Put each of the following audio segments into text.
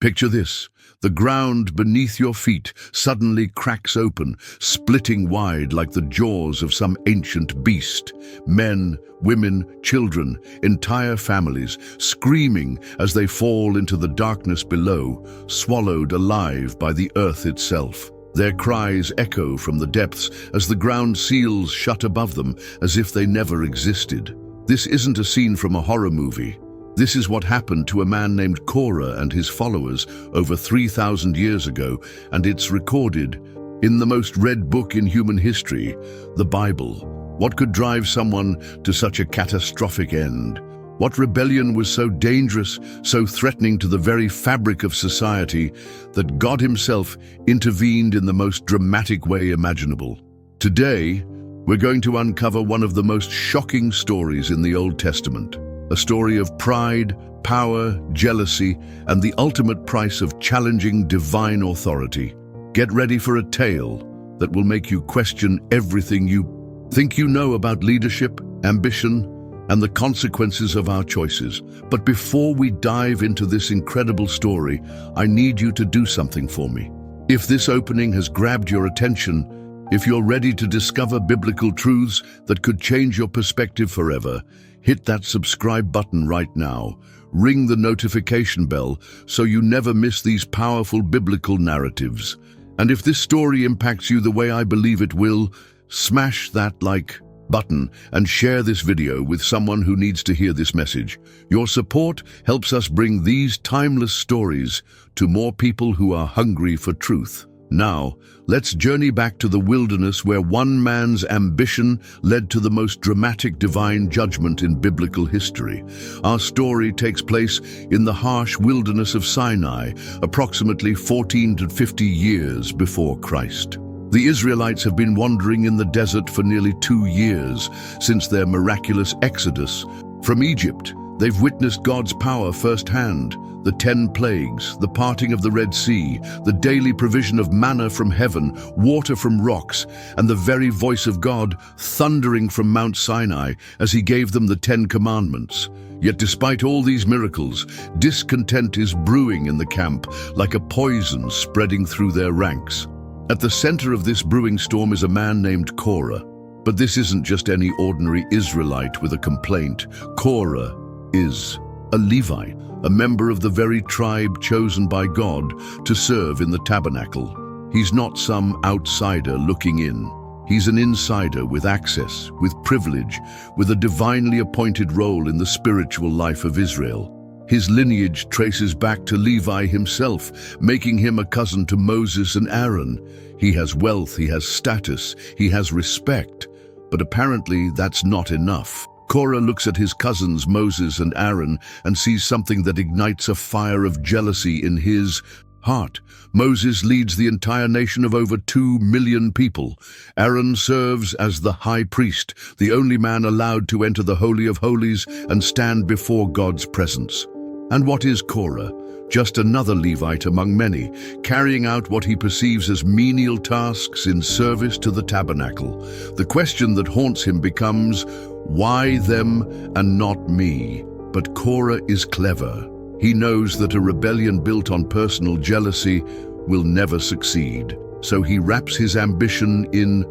Picture this. The ground beneath your feet suddenly cracks open, splitting wide like the jaws of some ancient beast. Men, women, children, entire families, screaming as they fall into the darkness below, swallowed alive by the earth itself. Their cries echo from the depths as the ground seals shut above them as if they never existed. This isn't a scene from a horror movie. This is what happened to a man named Korah and his followers over 3,000 years ago, and it's recorded in the most read book in human history, the Bible. What could drive someone to such a catastrophic end? What rebellion was so dangerous, so threatening to the very fabric of society, that God himself intervened in the most dramatic way imaginable? Today, we're going to uncover one of the most shocking stories in the Old Testament. A story of pride, power, jealousy, and the ultimate price of challenging divine authority. Get ready for a tale that will make you question everything you think you know about leadership, ambition, and the consequences of our choices. But before we dive into this incredible story, I need you to do something for me. If this opening has grabbed your attention, if you're ready to discover biblical truths that could change your perspective forever, hit that subscribe button right now. Ring the notification bell so you never miss these powerful biblical narratives. And if this story impacts you the way I believe it will, smash that like button and share this video with someone who needs to hear this message. Your support helps us bring these timeless stories to more people who are hungry for truth. Now, let's journey back to the wilderness where one man's ambition led to the most dramatic divine judgment in biblical history. Our story takes place in the harsh wilderness of Sinai, approximately 14 to 50 years before Christ. The Israelites have been wandering in the desert for nearly 2 years since their miraculous exodus from Egypt. They've witnessed God's power firsthand. The 10 plagues, the parting of the Red Sea, the daily provision of manna from heaven, water from rocks, and the very voice of God thundering from Mount Sinai as he gave them the 10 commandments. Yet despite all these miracles, discontent is brewing in the camp like a poison spreading through their ranks. At the center of this brewing storm is a man named Korah. But this isn't just any ordinary Israelite with a complaint. Korah is a Levite, a member of the very tribe chosen by God to serve in the tabernacle. He's not some outsider looking in. He's an insider with access, with privilege, with a divinely appointed role in the spiritual life of Israel. His lineage traces back to Levi himself, making him a cousin to Moses and Aaron. He has wealth, he has status, he has respect, but apparently that's not enough. Korah looks at his cousins Moses and Aaron and sees something that ignites a fire of jealousy in his heart. Moses leads the entire nation of over 2 million people. Aaron serves as the high priest, the only man allowed to enter the Holy of Holies and stand before God's presence. And what is Korah? Just another Levite among many, carrying out what he perceives as menial tasks in service to the tabernacle. The question that haunts him becomes, why them and not me? But Korah is clever. He knows that a rebellion built on personal jealousy will never succeed. So he wraps his ambition in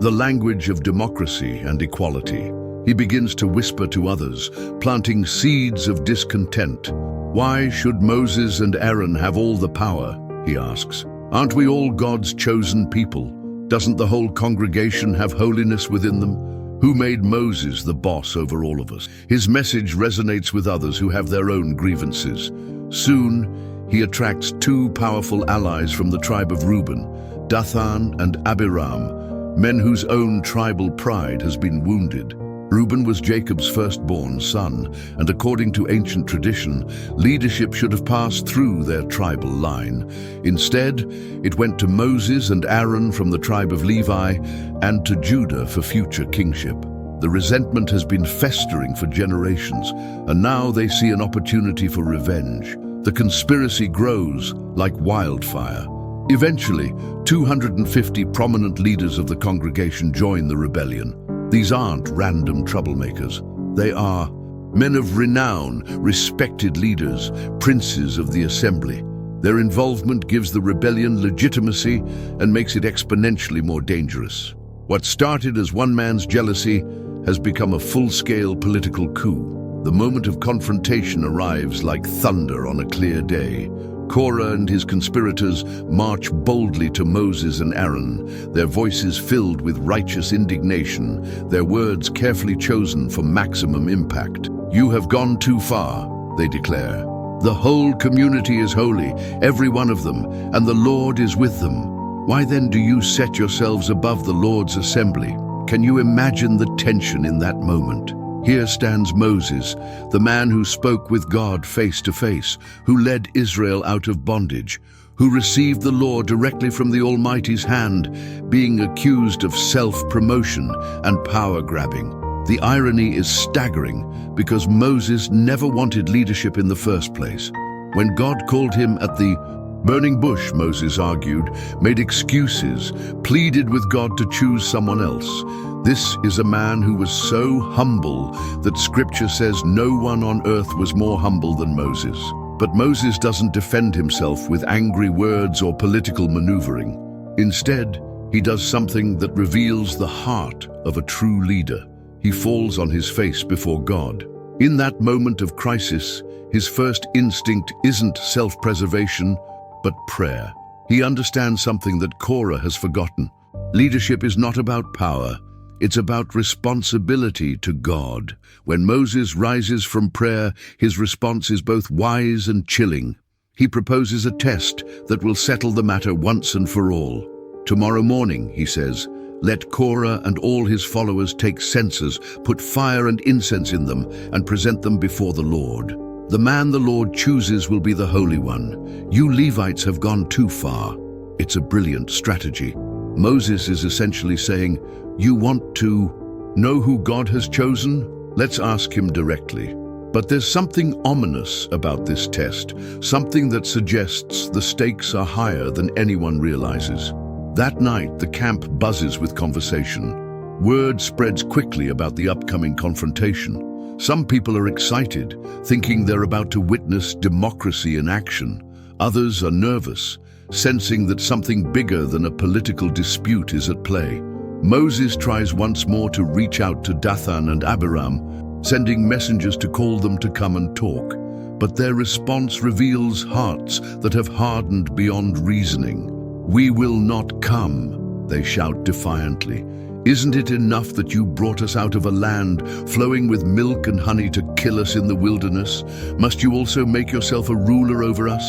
the language of democracy and equality. He begins to whisper to others, planting seeds of discontent. Why should Moses and Aaron have all the power? He asks. Aren't we all God's chosen people? Doesn't the whole congregation have holiness within them? Who made Moses the boss over all of us? His message resonates with others who have their own grievances. Soon, he attracts 2 powerful allies from the tribe of Reuben, Dathan and Abiram, men whose own tribal pride has been wounded. Reuben was Jacob's firstborn son, and according to ancient tradition, leadership should have passed through their tribal line. Instead, it went to Moses and Aaron from the tribe of Levi and to Judah for future kingship. The resentment has been festering for generations, and now they see an opportunity for revenge. The conspiracy grows like wildfire. Eventually, 250 prominent leaders of the congregation join the rebellion. These aren't random troublemakers. They are men of renown, respected leaders, princes of the assembly. Their involvement gives the rebellion legitimacy and makes it exponentially more dangerous. What started as one man's jealousy has become a full-scale political coup. The moment of confrontation arrives like thunder on a clear day. Korah and his conspirators march boldly to Moses and Aaron, their voices filled with righteous indignation, their words carefully chosen for maximum impact. "You have gone too far," they declare. "The whole community is holy, every one of them, and the Lord is with them. Why then do you set yourselves above the Lord's assembly?" Can you imagine the tension in that moment? Here stands Moses, the man who spoke with God face to face, who led Israel out of bondage, who received the law directly from the Almighty's hand, being accused of self-promotion and power-grabbing. The irony is staggering because Moses never wanted leadership in the first place. When God called him at the burning bush, Moses argued, made excuses, pleaded with God to choose someone else. This is a man who was so humble that Scripture says no one on earth was more humble than Moses. But Moses doesn't defend himself with angry words or political maneuvering. Instead, he does something that reveals the heart of a true leader. He falls on his face before God. In that moment of crisis, his first instinct isn't self-preservation, but prayer. He understands something that Korah has forgotten. Leadership is not about power. It's about responsibility to God. When Moses rises from prayer, his response is both wise and chilling. He proposes a test that will settle the matter once and for all. "Tomorrow morning," he says, "let Korah and all his followers take censers, put fire and incense in them, and present them before the Lord. The man the Lord chooses will be the Holy One. You Levites have gone too far." It's a brilliant strategy. Moses is essentially saying, "You want to know who God has chosen? Let's ask him directly." But there's something ominous about this test, something that suggests the stakes are higher than anyone realizes. That night, the camp buzzes with conversation. Word spreads quickly about the upcoming confrontation. Some people are excited, thinking they're about to witness democracy in action. Others are nervous, sensing that something bigger than a political dispute is at play. Moses tries once more to reach out to Dathan and Abiram, sending messengers to call them to come and talk. But their response reveals hearts that have hardened beyond reasoning. "We will not come," they shout defiantly. "Isn't it enough that you brought us out of a land flowing with milk and honey to kill us in the wilderness? Must you also make yourself a ruler over us?"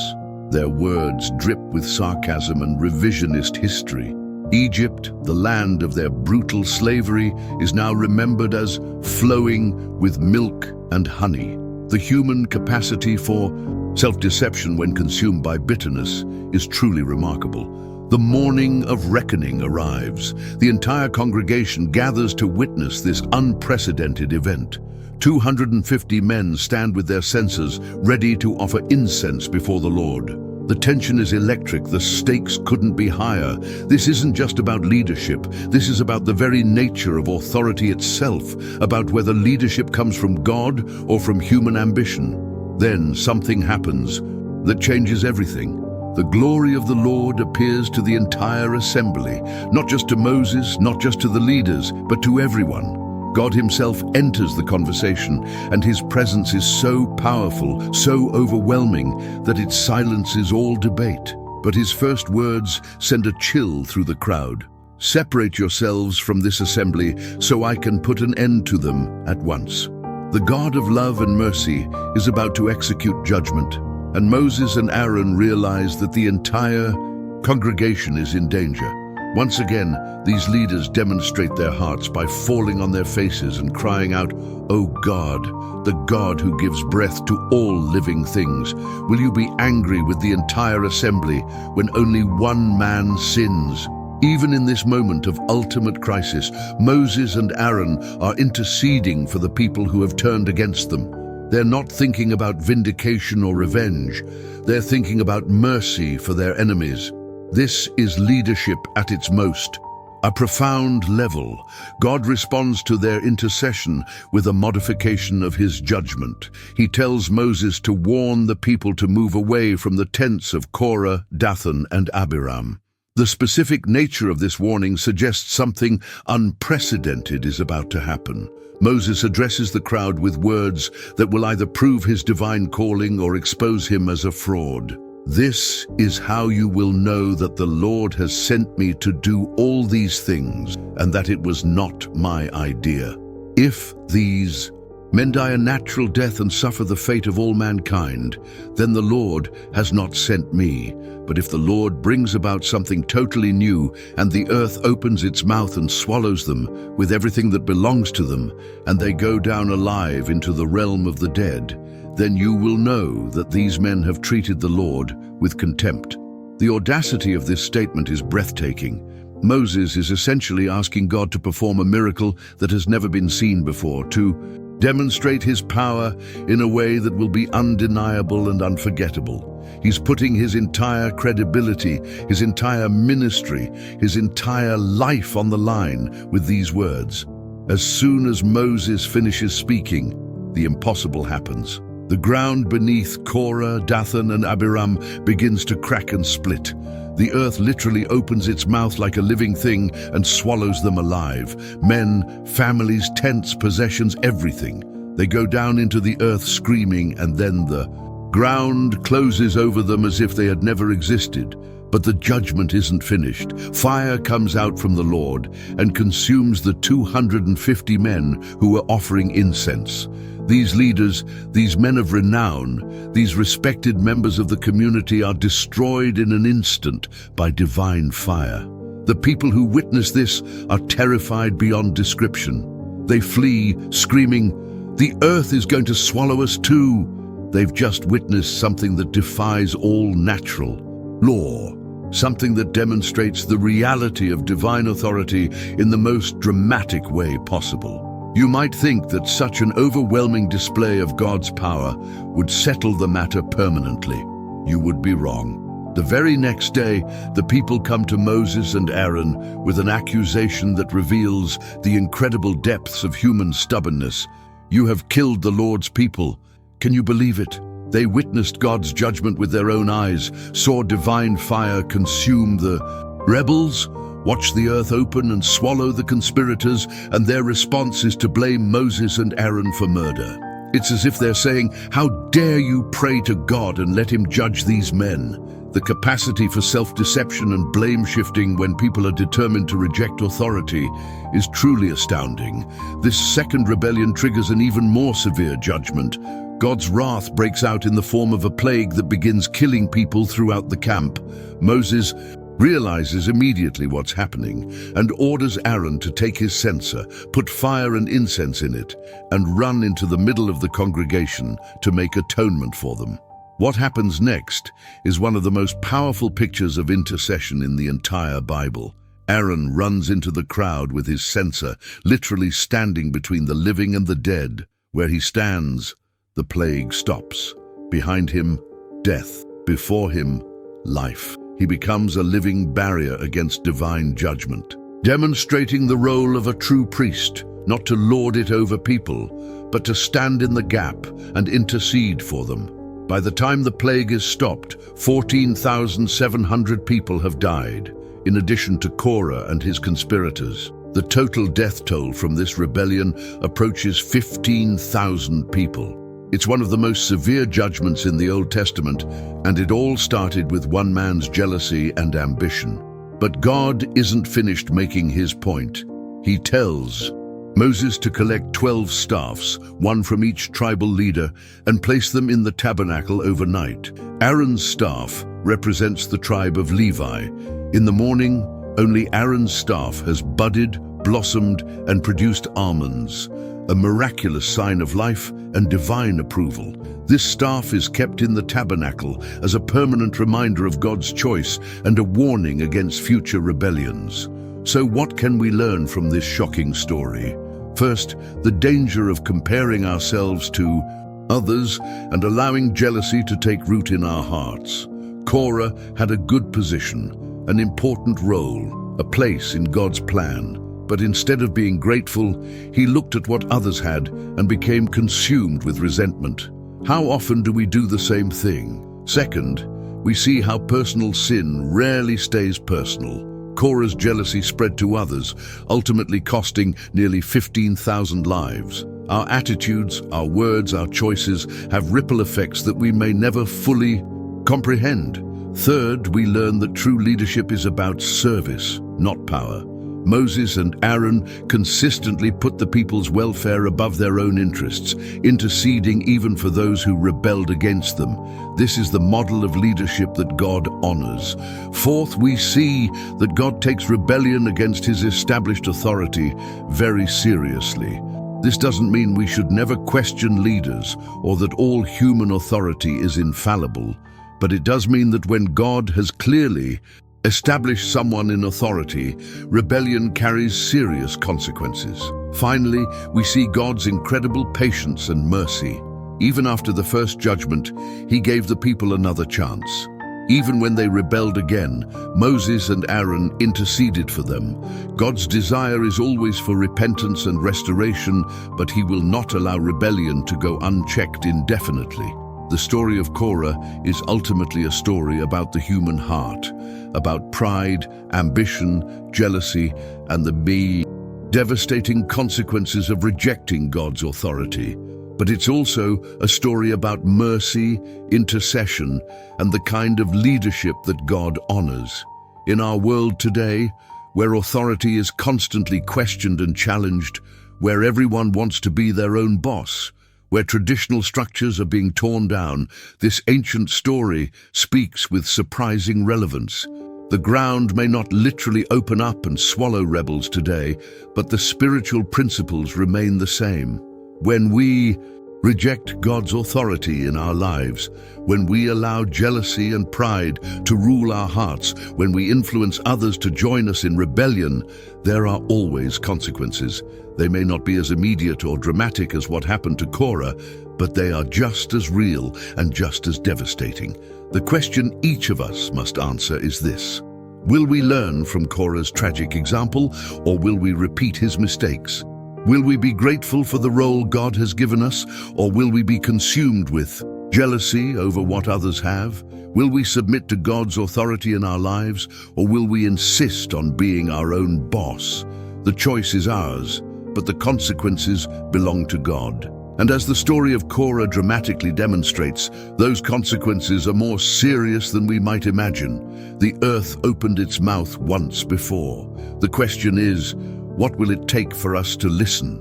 Their words drip with sarcasm and revisionist history. Egypt, the land of their brutal slavery, is now remembered as flowing with milk and honey. The human capacity for self-deception when consumed by bitterness is truly remarkable. The morning of reckoning arrives. The entire congregation gathers to witness this unprecedented event. 250 men stand with their censers, ready to offer incense before the Lord. The tension is electric, the stakes couldn't be higher. This isn't just about leadership, this is about the very nature of authority itself, about whether leadership comes from God or from human ambition. Then something happens that changes everything. The glory of the Lord appears to the entire assembly, not just to Moses, not just to the leaders, but to everyone. God himself enters the conversation, and his presence is so powerful, so overwhelming, that it silences all debate. But his first words send a chill through the crowd. "Separate yourselves from this assembly, so I can put an end to them at once." The God of love and mercy is about to execute judgment, and Moses and Aaron realize that the entire congregation is in danger. Once again, these leaders demonstrate their hearts by falling on their faces and crying out, "O God, the God who gives breath to all living things, will you be angry with the entire assembly when only one man sins?" Even in this moment of ultimate crisis, Moses and Aaron are interceding for the people who have turned against them. They're not thinking about vindication or revenge. They're thinking about mercy for their enemies. This is leadership at its most. A profound level. God responds to their intercession with a modification of his judgment. He tells Moses to warn the people to move away from the tents of Korah, Dathan, and Abiram. The specific nature of this warning suggests something unprecedented is about to happen. Moses addresses the crowd with words that will either prove his divine calling or expose him as a fraud. "This is how you will know that the Lord has sent me to do all these things, and that it was not my idea. If these men die a natural death and suffer the fate of all mankind, then the Lord has not sent me. But if the Lord brings about something totally new, and the earth opens its mouth and swallows them, with everything that belongs to them, and they go down alive into the realm of the dead, then you will know that these men have treated the Lord with contempt." The audacity of this statement is breathtaking. Moses is essentially asking God to perform a miracle that has never been seen before, to demonstrate his power in a way that will be undeniable and unforgettable. He's putting his entire credibility, his entire ministry, his entire life on the line with these words. As soon as Moses finishes speaking, the impossible happens. The ground beneath Korah, Dathan, and Abiram begins to crack and split. The earth literally opens its mouth like a living thing and swallows them alive. Men, families, tents, possessions, everything. They go down into the earth screaming, and then the ground closes over them as if they had never existed. But the judgment isn't finished. Fire comes out from the Lord and consumes the 250 men who were offering incense. These leaders, these men of renown, these respected members of the community are destroyed in an instant by divine fire. The people who witness this are terrified beyond description. They flee, screaming, "The earth is going to swallow us too." They've just witnessed something that defies all natural law, something that demonstrates the reality of divine authority in the most dramatic way possible. You might think that such an overwhelming display of God's power would settle the matter permanently. You would be wrong. The very next day, the people come to Moses and Aaron with an accusation that reveals the incredible depths of human stubbornness. "You have killed the Lord's people." Can you believe it? They witnessed God's judgment with their own eyes, saw divine fire consume the rebels, watched the earth open and swallow the conspirators, and their response is to blame Moses and Aaron for murder. It's as if they're saying, "How dare you pray to God and let him judge these men?" The capacity for self-deception and blame-shifting when people are determined to reject authority is truly astounding. This second rebellion triggers an even more severe judgment. God's wrath breaks out in the form of a plague that begins killing people throughout the camp. Moses realizes immediately what's happening and orders Aaron to take his censer, put fire and incense in it, and run into the middle of the congregation to make atonement for them. What happens next is one of the most powerful pictures of intercession in the entire Bible. Aaron runs into the crowd with his censer, literally standing between the living and the dead. Where he stands, the plague stops. Behind him, death. Before him, life. He becomes a living barrier against divine judgment, demonstrating the role of a true priest, not to lord it over people, but to stand in the gap and intercede for them. By the time the plague is stopped, 14,700 people have died, in addition to Korah and his conspirators. The total death toll from this rebellion approaches 15,000 people. It's one of the most severe judgments in the Old Testament, and it all started with one man's jealousy and ambition. But God isn't finished making his point. He tells Moses to collect 12 staffs, one from each tribal leader, and place them in the tabernacle overnight. Aaron's staff represents the tribe of Levi. In the morning, only Aaron's staff has budded, blossomed, and produced almonds, a miraculous sign of life and divine approval. This staff is kept in the tabernacle as a permanent reminder of God's choice and a warning against future rebellions. So what can we learn from this shocking story? First, the danger of comparing ourselves to others and allowing jealousy to take root in our hearts. Korah had a good position, an important role, a place in God's plan. But instead of being grateful, he looked at what others had and became consumed with resentment. How often do we do the same thing? Second, we see how personal sin rarely stays personal. Korah's jealousy spread to others, ultimately costing nearly 15,000 lives. Our attitudes, our words, our choices have ripple effects that we may never fully comprehend. Third, we learn that true leadership is about service, not power. Moses and Aaron consistently put the people's welfare above their own interests, interceding even for those who rebelled against them. This is the model of leadership that God honors. Fourth, we see that God takes rebellion against his established authority very seriously. This doesn't mean we should never question leaders or that all human authority is infallible, but it does mean that when God has clearly established someone in authority, rebellion carries serious consequences. Finally, we see God's incredible patience and mercy. Even after the first judgment, he gave the people another chance. Even when they rebelled again, Moses and Aaron interceded for them. God's desire is always for repentance and restoration, but he will not allow rebellion to go unchecked indefinitely. The story of Korah is ultimately a story about the human heart, about pride, ambition, jealousy, and the devastating consequences of rejecting God's authority. But it's also a story about mercy, intercession, and the kind of leadership that God honors. In our world today, where authority is constantly questioned and challenged, where everyone wants to be their own boss, where traditional structures are being torn down, this ancient story speaks with surprising relevance. The ground may not literally open up and swallow rebels today, but the spiritual principles remain the same. When we reject God's authority in our lives, when we allow jealousy and pride to rule our hearts, when we influence others to join us in rebellion, there are always consequences. They may not be as immediate or dramatic as what happened to Korah, but they are just as real and just as devastating. The question each of us must answer is this: will we learn from Korah's tragic example, or will we repeat his mistakes? Will we be grateful for the role God has given us, or will we be consumed with jealousy over what others have? Will we submit to God's authority in our lives, or will we insist on being our own boss? The choice is ours, but the consequences belong to God. And as the story of Korah dramatically demonstrates, those consequences are more serious than we might imagine. The earth opened its mouth once before. The question is, what will it take for us to listen?